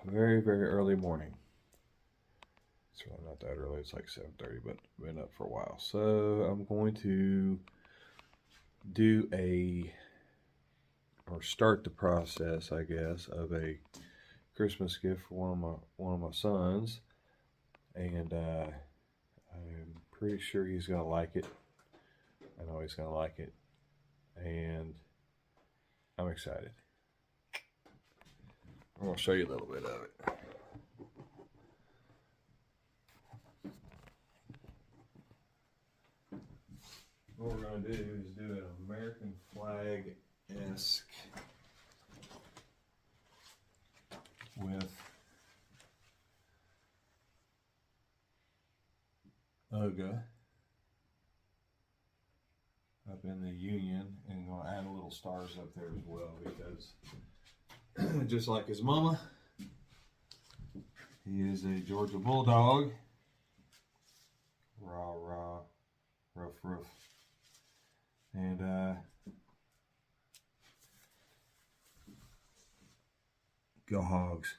Very, very early morning. It's really not that early. It's like 7:30, but I've been up for a while. So I'm going to do start the process, I guess, of a Christmas gift for one of my sons, and I'm pretty sure he's gonna like it. I know he's gonna like it, and I'm excited. I'm gonna show you a little bit of it. What we're going to do is do an American flag-esque with UGA up in the Union, and going to add a little stars up there as well, because just like his mama, he is a Georgia Bulldog. Rah, rah, ruff, ruff. And go Hogs.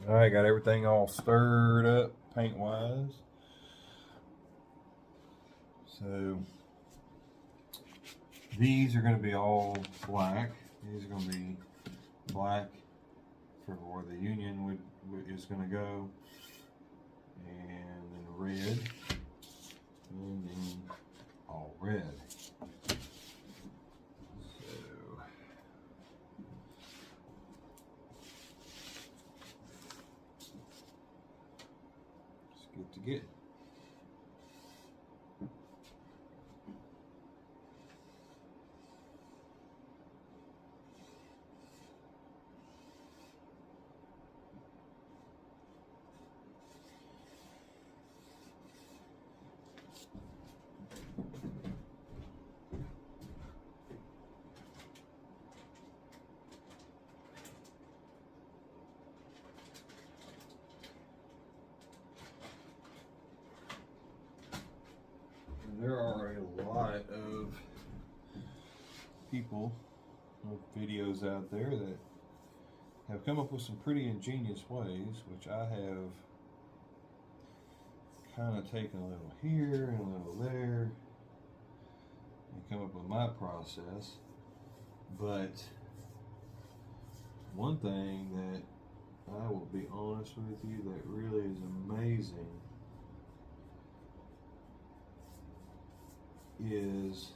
All right, got everything all stirred up paint wise. So these are going to be all black. These are going to be black for where the Union is going to go, and then red, and then all red. So let's get to get. There are a lot of people with videos out there that have come up with some pretty ingenious ways, which I have kind of taken a little here and a little there and come up with my process. But one thing that I will be honest with you that really is amazing is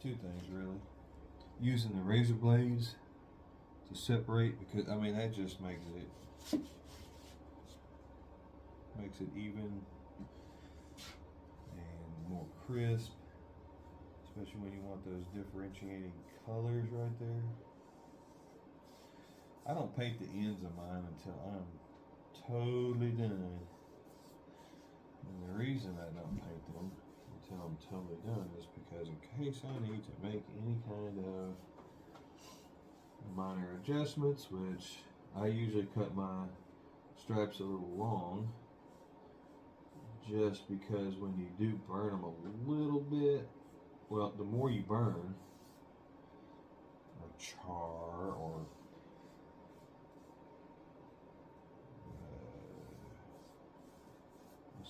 two things really. Using the razor blades to separate, because I mean that just makes it even and more crisp, especially when you want those differentiating colors right there. I don't paint the ends of mine until I'm totally done. And the reason I don't paint them until I'm totally done is because in case I need to make any kind of minor adjustments, which I usually cut my stripes a little long, just because when you do burn them a little bit, well, the more you burn or char or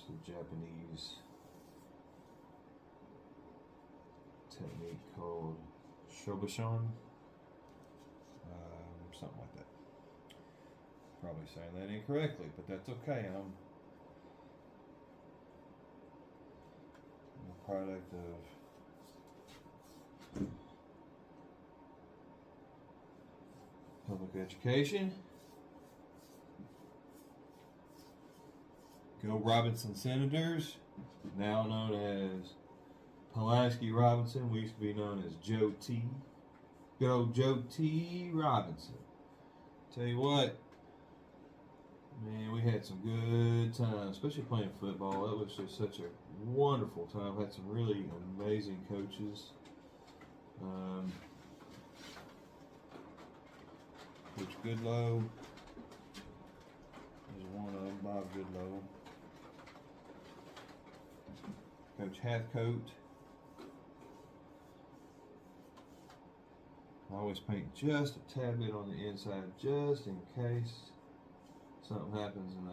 the Japanese technique called shobushan, something like that. Probably saying that incorrectly, but that's okay. I'm a product of public education. Go Robinson Senators, now known as Pulaski Robinson. We used to be known as Joe T. Go Joe T. Robinson. Tell you what, man, we had some good times, especially playing football. It was just such a wonderful time. Had some really amazing coaches. Coach Goodlow is one of them. Bob Goodlow. Coach Hathcote. I always paint just a tad bit on the inside, just in case something happens and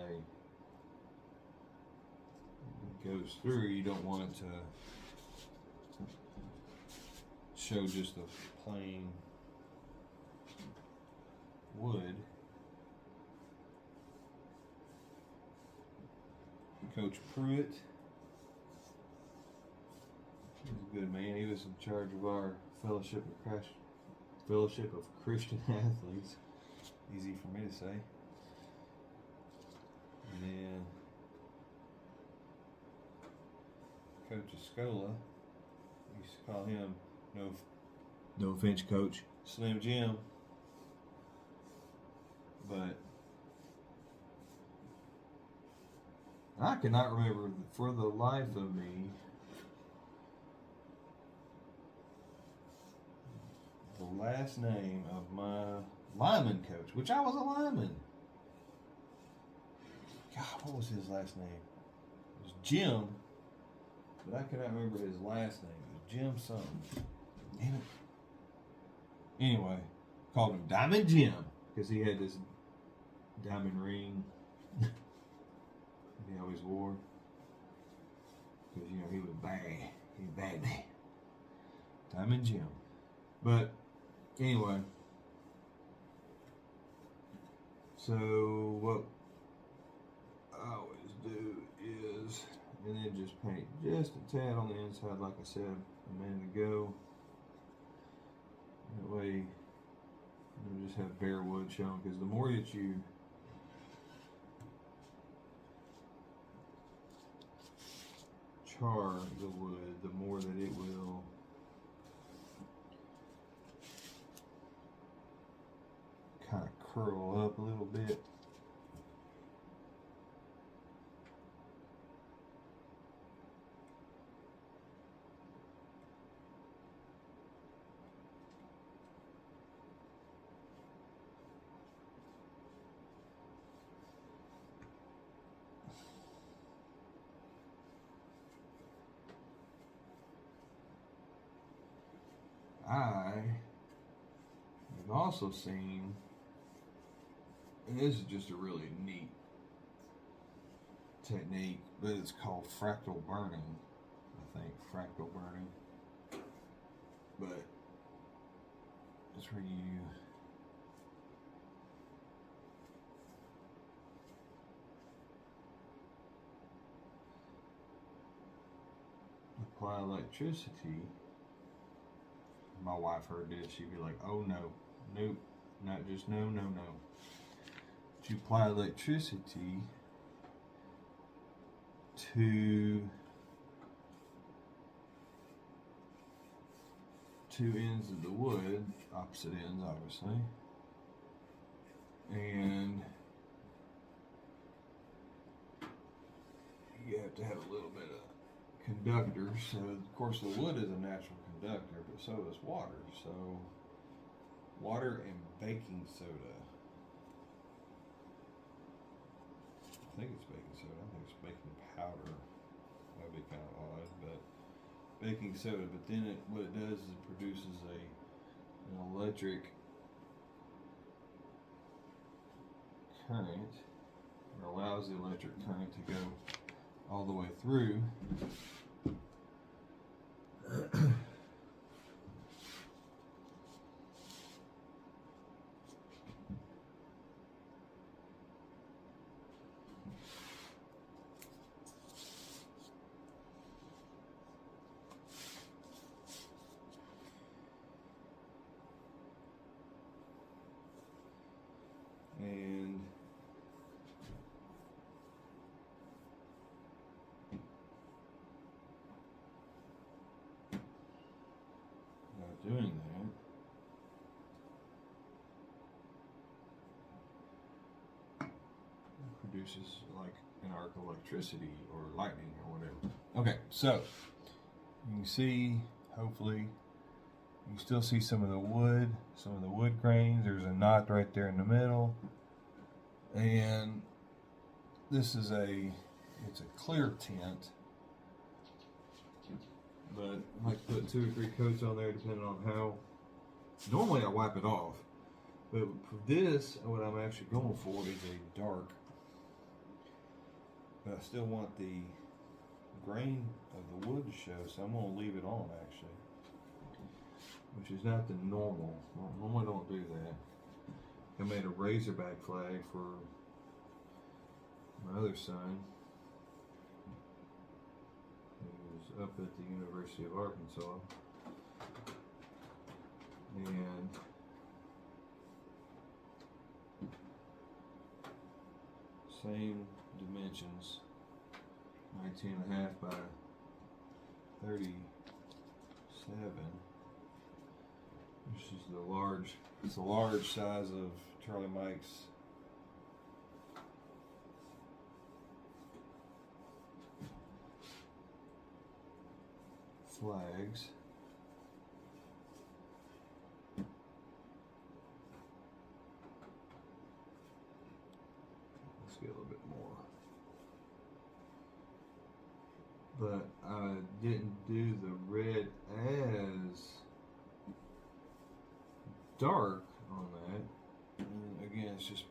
it goes through. You don't want it to show just a plain wood. Coach Pruitt. He's a good man. He was in charge of our Fellowship of Christian Athletes. Easy for me to say. And then Coach Escola. We used to call him, no offense, Coach, Slim Jim. But I cannot remember for the life of me the last name of my lineman coach, which I was a lineman. God, what was his last name? It was Jim, but I cannot remember his last name. It was Jim something. Damn it. Anyway, called him Diamond Jim because he had this diamond ring he always wore. Because, you know, he was bad. He was bad man. Diamond Jim. But anyway, so what I always do is, and then just paint just a tad on the inside, like I said a minute ago. That way, you just have bare wood shown, because the more that you char the wood, the more that it will kind of curl up a little bit. I have also seen, and this is just a really neat technique, but it's called fractal burning. I think fractal burning, but it's where you apply electricity. My wife heard this, she'd be like, oh no, nope, not just no, no, no. But you apply electricity to two ends of the wood, opposite ends obviously, and you have to have a little bit of conductor. So of course the wood is a natural conductor, but so is water. So water and baking soda. I think it's baking soda. I think it's baking powder. That would be kind of odd, but baking soda. But then what it does is it produces an electric current, or allows the electric current to go all the way through. And not doing that, it produces like an arc of electricity or lightning or whatever. Okay, so you can see, hopefully, you can still see some of the wood grains. There's a knot right there in the middle. And this is it's a clear tint, but I might put 2 or 3 coats on there depending on how. Normally I wipe it off, but for this, what I'm actually going for is a dark. But I still want the grain of the wood to show, so I'm going to leave it on actually, which is not the normal. Normally don't do that. I made a razorback flag for my other son, who's up at the University of Arkansas, and same dimensions, 19.5 by 37, which is the large. It's the large size of Charlie Mike's flags. Let's get a little bit more. But I didn't do the red as dark on that. And again, it's just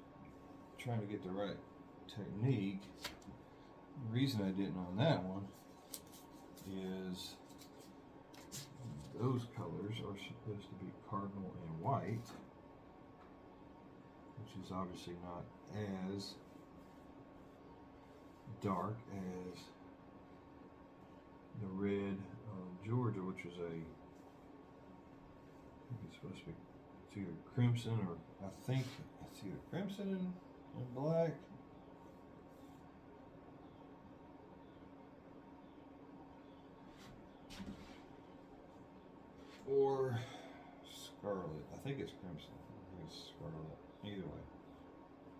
trying to get the right technique. The reason I didn't on that one is those colors are supposed to be cardinal and white, which is obviously not as dark as the red of Georgia, which is I think it's supposed to be, it's either crimson or I think it's either crimson and black. Or scarlet. I think it's crimson. I think it's scarlet. Either way.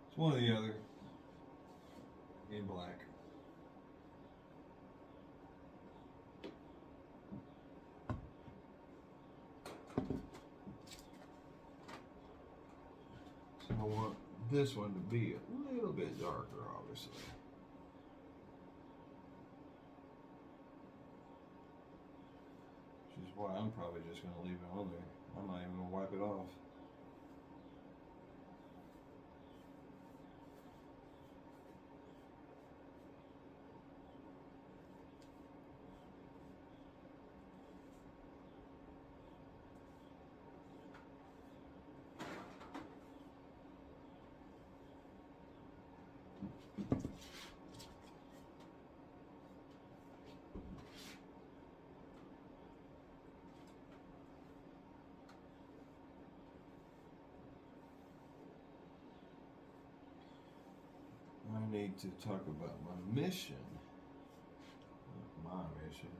It's one or the other. In black. So I want this one to be a little bit darker, obviously. Which is why I'm probably just going to leave it on there. I'm not even going to wipe it off. I need to talk about my mission. My mission.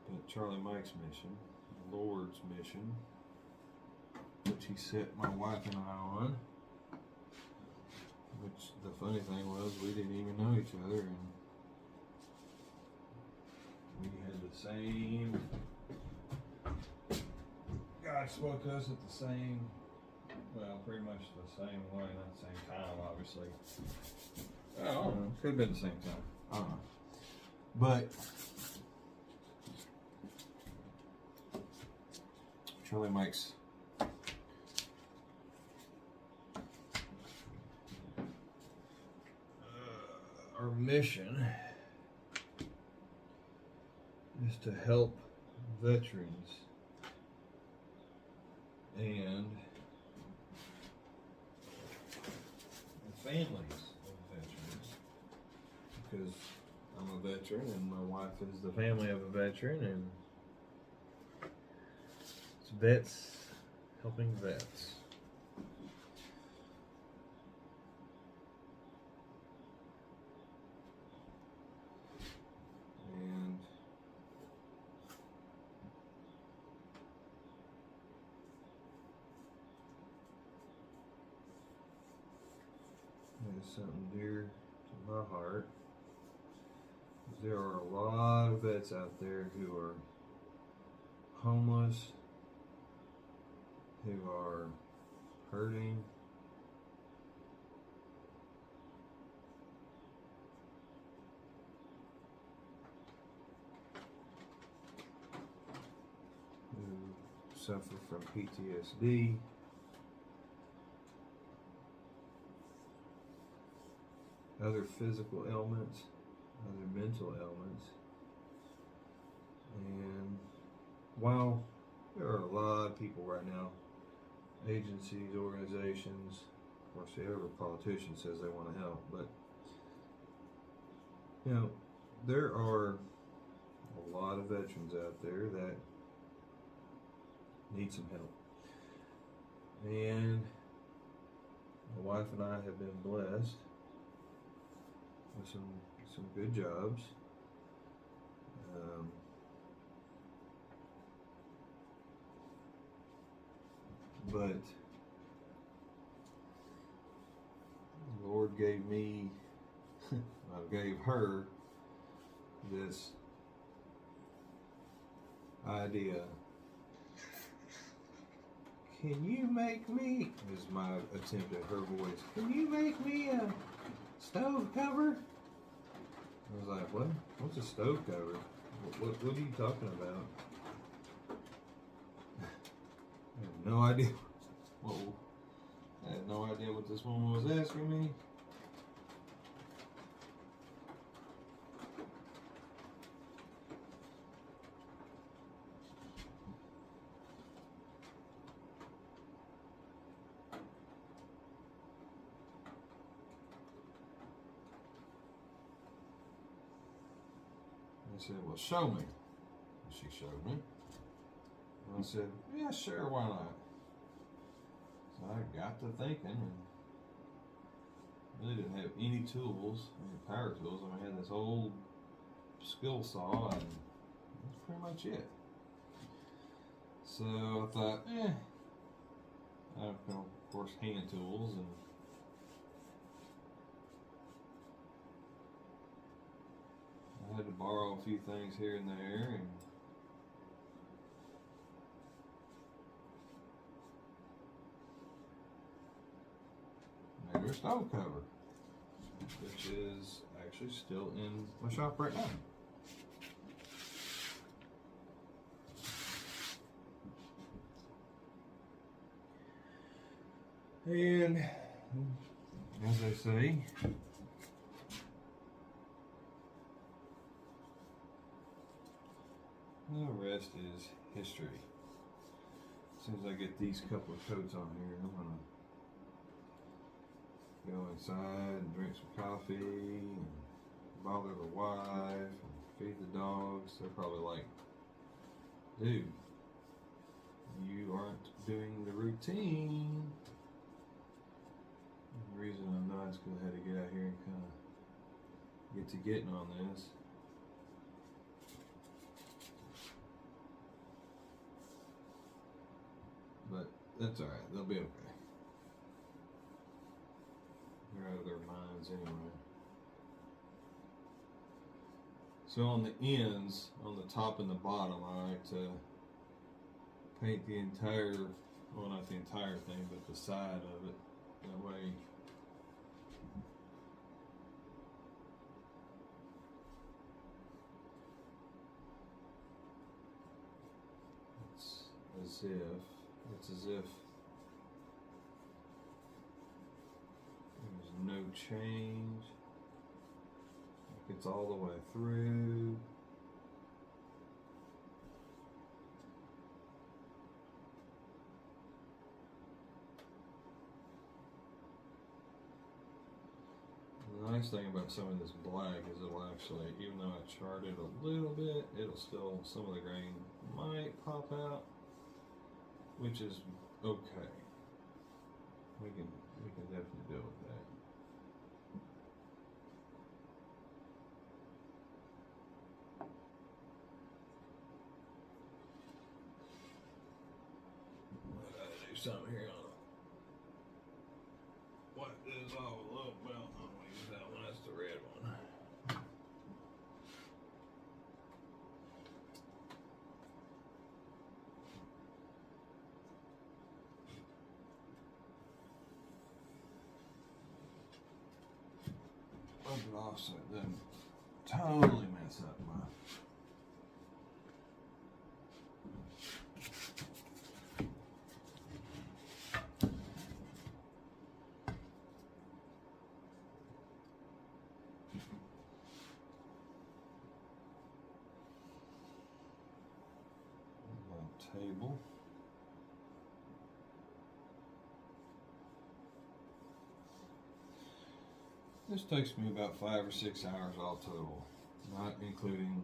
But Charlie Mike's mission, the Lord's mission, which he set my wife and I on. Which the funny thing was, we didn't even know each other, and we had the same. God spoke to us at the same. Well, pretty much the same way, not the same time, obviously. I don't know. Could have been the same time. I don't know. But Charlie Mike's our mission is to help veterans and families of veterans, because I'm a veteran and my wife is the family of a veteran, and it's vets helping vets. And it's something dear to my heart. There are a lot of vets out there who are homeless, who are hurting. Who suffer from PTSD. Other physical ailments, other mental ailments. And while there are a lot of people right now, agencies, organizations, of course, every politician says they want to help, but you know, there are a lot of veterans out there that need some help. And my wife and I have been blessed with some good jobs. But the Lord gave me, I gave her this idea. Can you make me, is my attempt at her voice, can you make me a stove cover? I was like, what? What's a stove cover? What are you talking about? I have no idea. Whoa. I had no idea what this woman was asking me. I said, well, show me. She showed me. And I said, yeah, sure, why not? So I got to thinking and really didn't have any tools, any power tools. I had this old skill saw and that's pretty much it. So I thought, I have, of course, hand tools and I had to borrow a few things here and there, and made her stove cover, which is actually still in my shop right now. And as they say, the rest is history. As soon as I get these couple of coats on here, I'm gonna go inside and drink some coffee and bother the wife and feed the dogs. They're probably like, dude, you aren't doing the routine. And the reason I'm not is because I had to get out here and kind of get to getting on this. But that's alright, they'll be okay. They're out of their minds anyway. So on the ends, on the top and the bottom, I like to paint the entire, well, not the entire thing, but the side of it. That way it's as if there's no change. Like it's all the way through. The nice thing about some of this black is it'll actually, even though I charred it a little bit, it'll still, some of the grain might pop out, which is okay. We can definitely deal with that. I gotta do something here on wipe this off a little bit. I'm gonna use that one. That's the red one. off so it doesn't totally mess up my table. This takes me about 5 or 6 hours all total, not including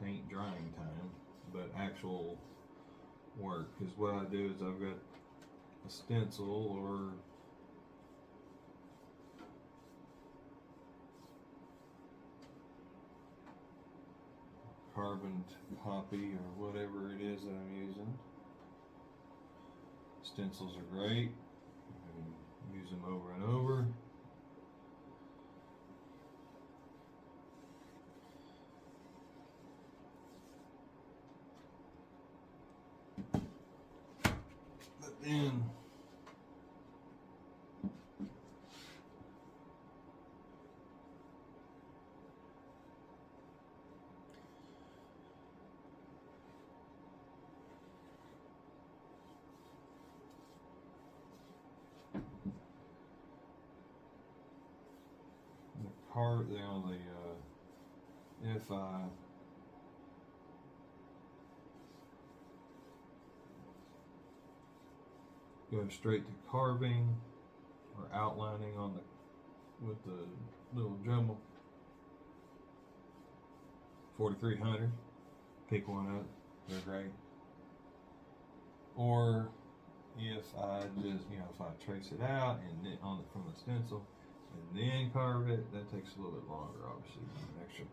paint drying time, but actual work. Because what I do is I've got a stencil or carbon copy or whatever it is that I'm using. Stencils are great. I can use them over and over. But then part, you know, if I go straight to carving or outlining on the with the little Dremel 4300, pick one up, they're great. Or if I just, you know, if I trace it out and then from the stencil and then carve it, that takes a little bit longer, obviously, an extra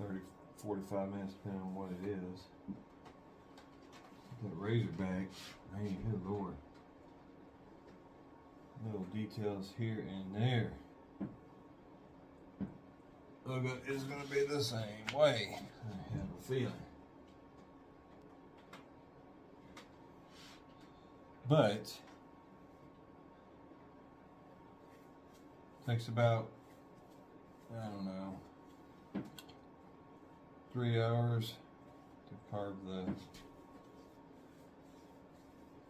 30, 45 minutes depending on what it is. That razor back, man, good lord. Little details here and there. Look, it's going to be the same way, I have a feeling. But takes about, I don't know, 3 hours to carve the,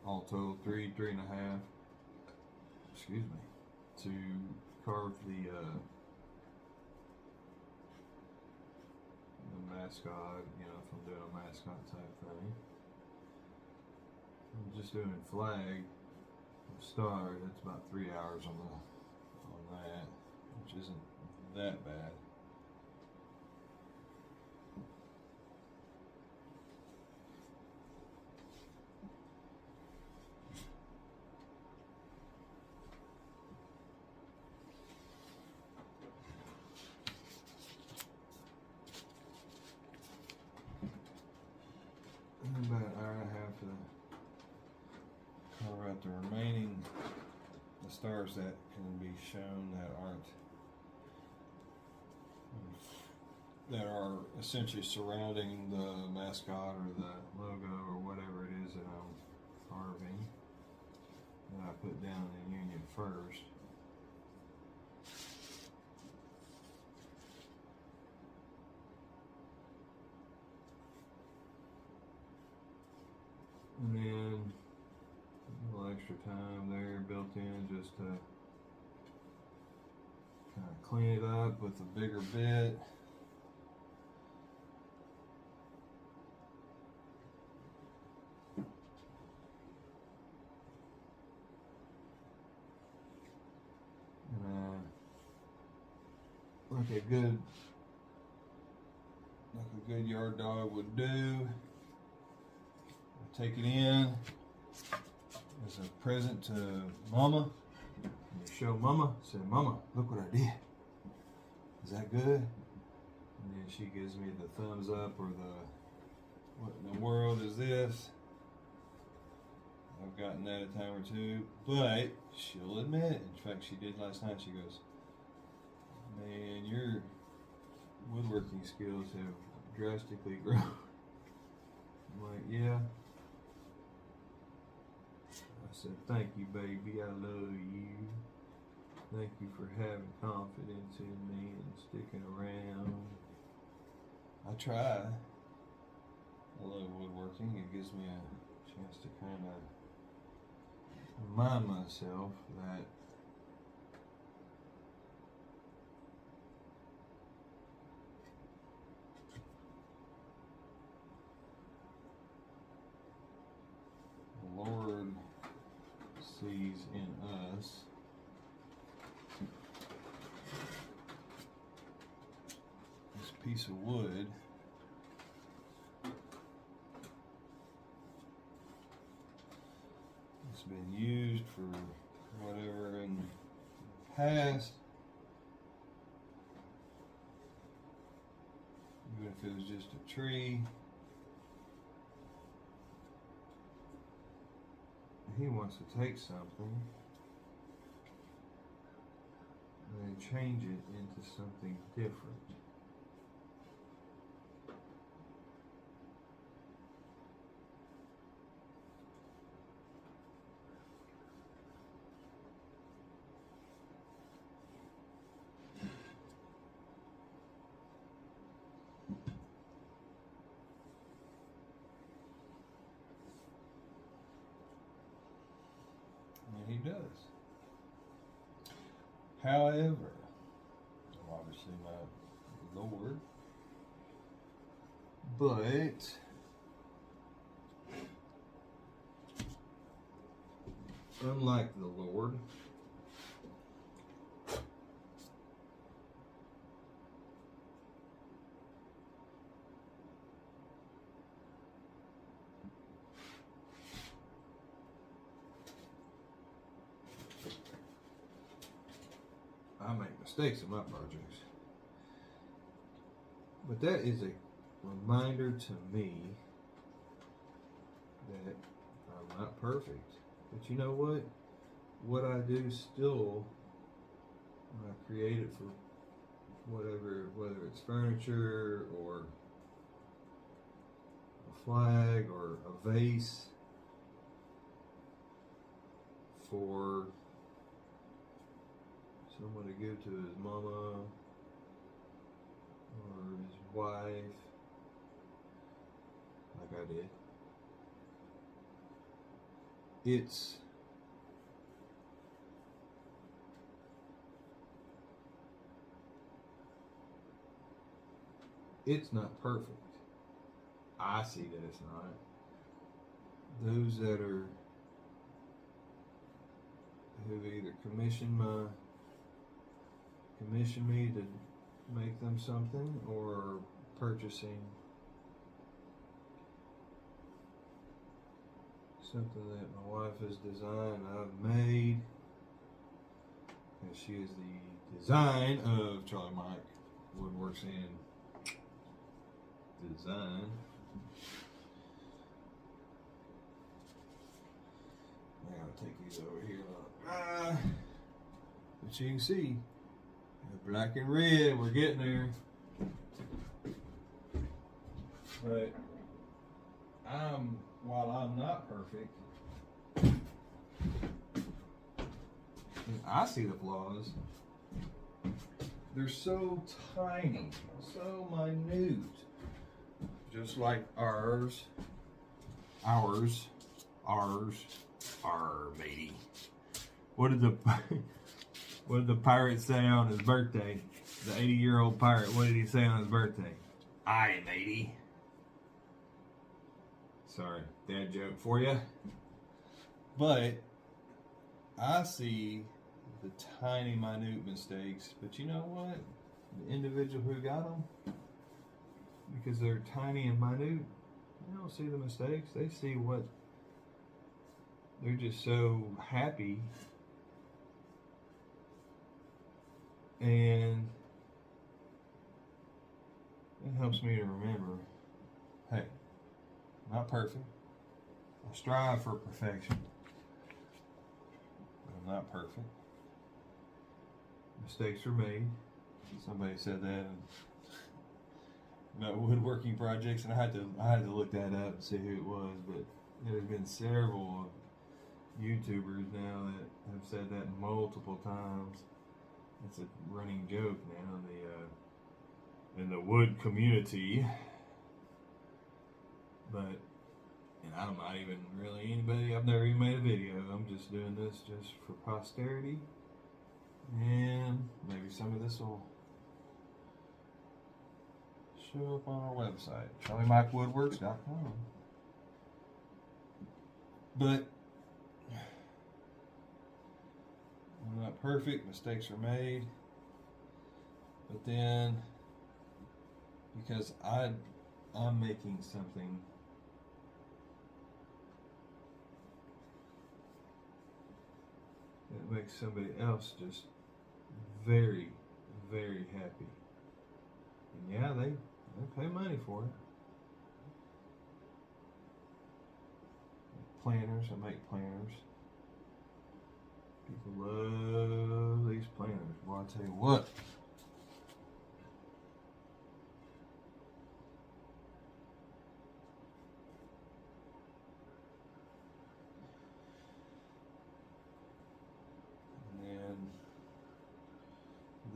all total 3 and a half, excuse me, to carve the mascot, you know, if I'm doing a mascot type thing. I'm just doing flag, star, that's about 3 hours on that, which isn't that bad. And about an hour and a half to carve out the remaining the stars that can be shown that are essentially surrounding the mascot or the logo or whatever it is that I'm carving that I put down in union first. And then a little extra time there built in just to kind of clean it up with a bigger bit. And like a good yard dog would do. Take it in as a present to Mama. You show Mama, say, Mama, look what I did. Is that good? And then she gives me the thumbs up or the, what in the world is this? I've gotten that a time or two, but she'll admit, in fact she did last night, she goes, man, your woodworking skills have drastically grown. I'm like, yeah. I said, thank you, baby. I love you. Thank you for having confidence in me and sticking around. I try. I love woodworking. It gives me a chance to kind of remind myself that the Lord sees in us this piece of wood that's been used for whatever in the past, even if it was just a tree. He wants to take something and then change it into something different. And he does. However, obviously my Lord, but unlike the Lord, I make mistakes in my projects. But that is a reminder to me that I'm not perfect. But you know what? What I do still, when I create it for whatever, whether it's furniture or a flag or a vase for someone to give to his mama or his wife, like I did. It's not perfect. I see that it's not. Those that are who've either commissioned me to make them something, or purchasing something that my wife has designed, I've made, and she is the design of Charlie Mike Woodworks and Design. I gotta take these over here. But you can see, black and red, we're getting there. But while I'm not perfect, and I see the flaws. They're so tiny, so minute, just like ours, matey. What did the pirate say on his birthday? The 80-year-old pirate, what did he say on his birthday? Aye, matey. Sorry, dad joke for you. But I see the tiny, minute mistakes. But you know what? The individual who got them, because they're tiny and minute, they don't see the mistakes. They see what, they're just so happy. And it helps me to remember, hey, I'm not perfect. I strive for perfection, but I'm not perfect. Mistakes are made. Somebody said that about woodworking projects, and I had to look that up and see who it was. But there's been several YouTubers now that have said that multiple times. It's a running joke now in the wood community. But I'm not even really anybody. I've never even made a video. I'm just doing this just for posterity, and maybe some of this will show up on our website, charliemikewoodworks.com. But we're not perfect. Mistakes are made. But then, because I'm making something that makes somebody else just very, very happy. And yeah, they pay money for it. Planners, I make planners. People love these planners. Well, I'll tell you what.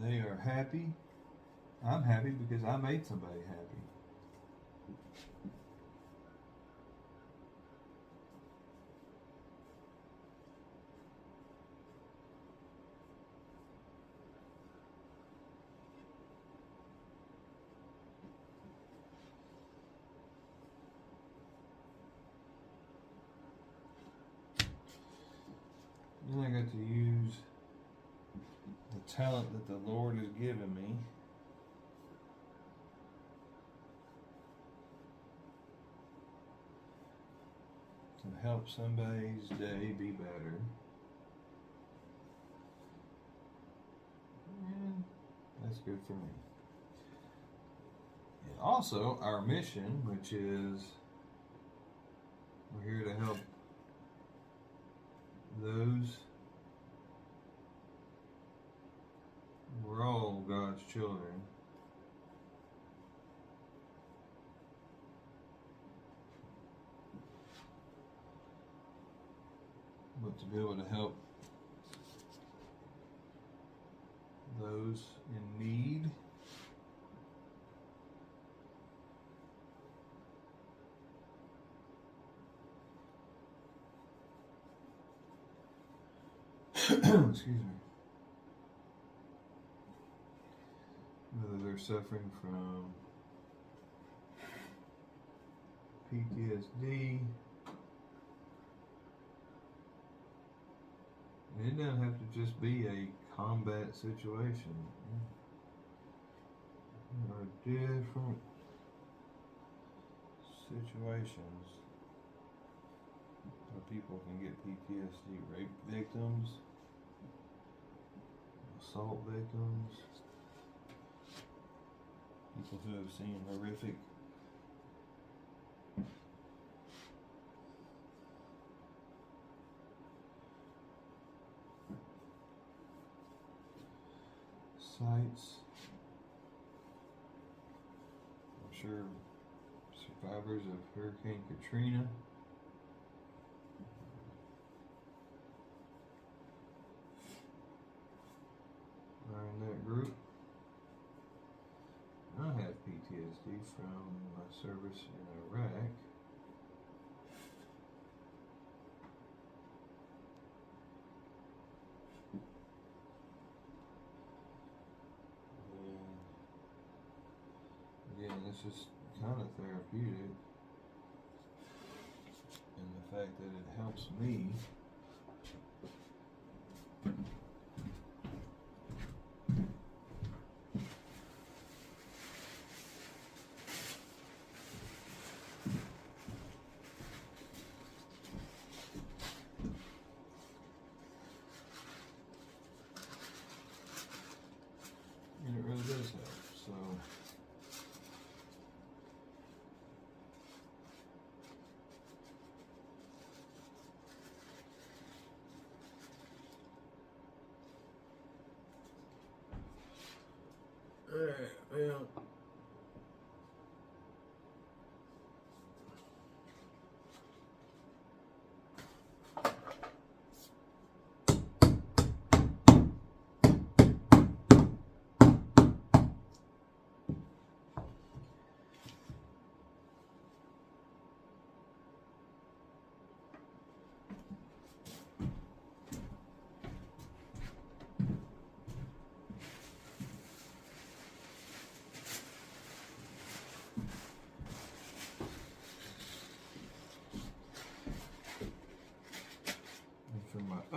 They are happy. I'm happy because I made somebody happy. Then I got to use the talent that the Lord has given me to help somebody's day be better. And that's good for me. And also our mission, which is we're here to help those. We're all God's children. But to be able to help those in need, excuse me, whether they're suffering from PTSD, and it doesn't have to just be a combat situation. There are different situations where people can get PTSD. Rape victims, assault victims, people who have seen horrific sights. I'm sure survivors of Hurricane Katrina. Are in that group. I have PTSD from my service in Iraq. And again, this is kind of therapeutic in the fact that it helps me does help. So alright, well,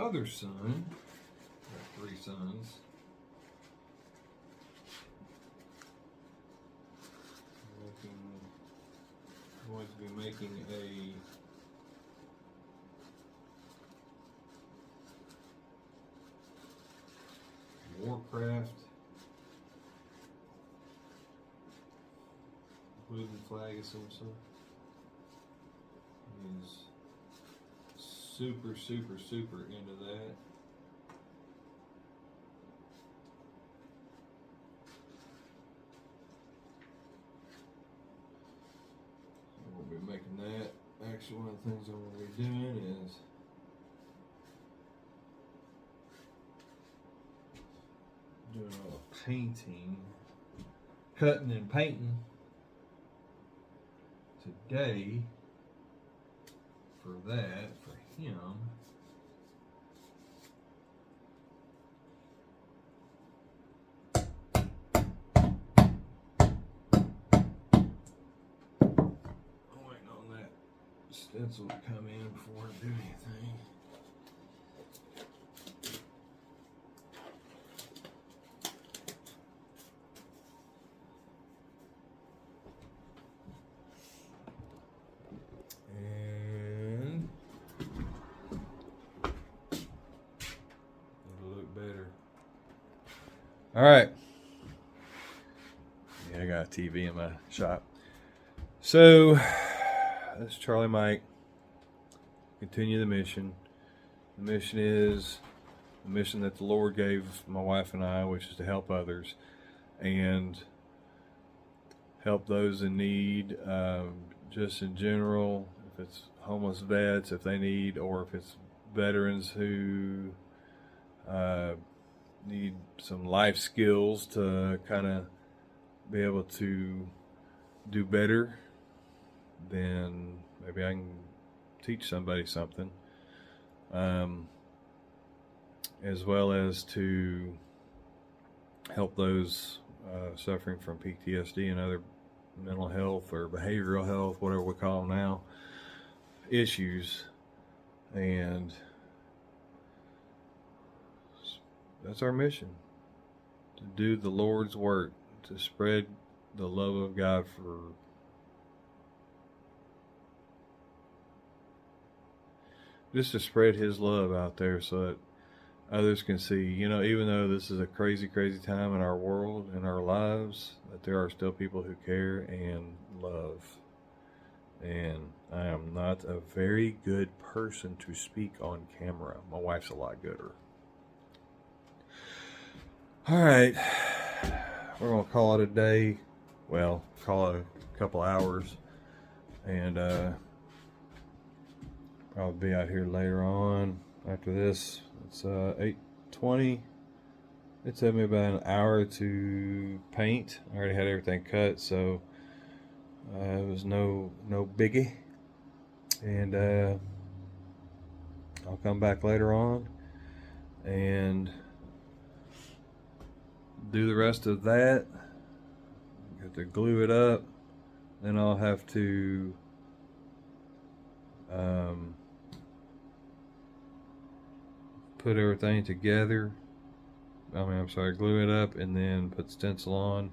other son, I have 3 sons, going to be making a Warcraft wooden flag of some sort. He's super into that. So we'll be making that. Actually, one of the things I'm going to be doing is doing a little painting, cutting and painting today for that, for him. I'm waiting on that stencil to come in before I do anything. All right. Yeah, I got a TV in my shop. So, that's Charlie Mike. Continue the mission. The mission is the mission that the Lord gave my wife and I, which is to help others and help those in need, just in general. If it's homeless vets, if they need, or if it's veterans who need some life skills to kind of be able to do better, then maybe I can teach somebody something, as well as to help those suffering from PTSD and other mental health or behavioral health, whatever we call them now, issues. And that's our mission, to do the Lord's work, to spread the love of God, just to spread His love out there so that others can see, even though this is a crazy time in our world, in our lives, that there are still people who care and love. And I am not a very good person to speak on camera. My wife's a lot gooder. All right, we're going to call it a day. Well, call it a couple hours. And probably be out here later on after this. It's 8:20. It took me about an hour to paint. I already had everything cut, so it was no biggie. And I'll come back later on and do the rest of that. Got to glue it up. Then I'll have to put everything together. Glue it up and then put stencil on,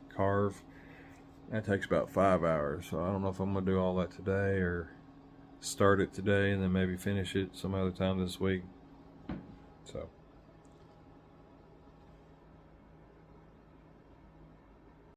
carve. That takes about 5 hours. So I don't know if I'm gonna do all that today or start it today and then maybe finish it some other time this week. So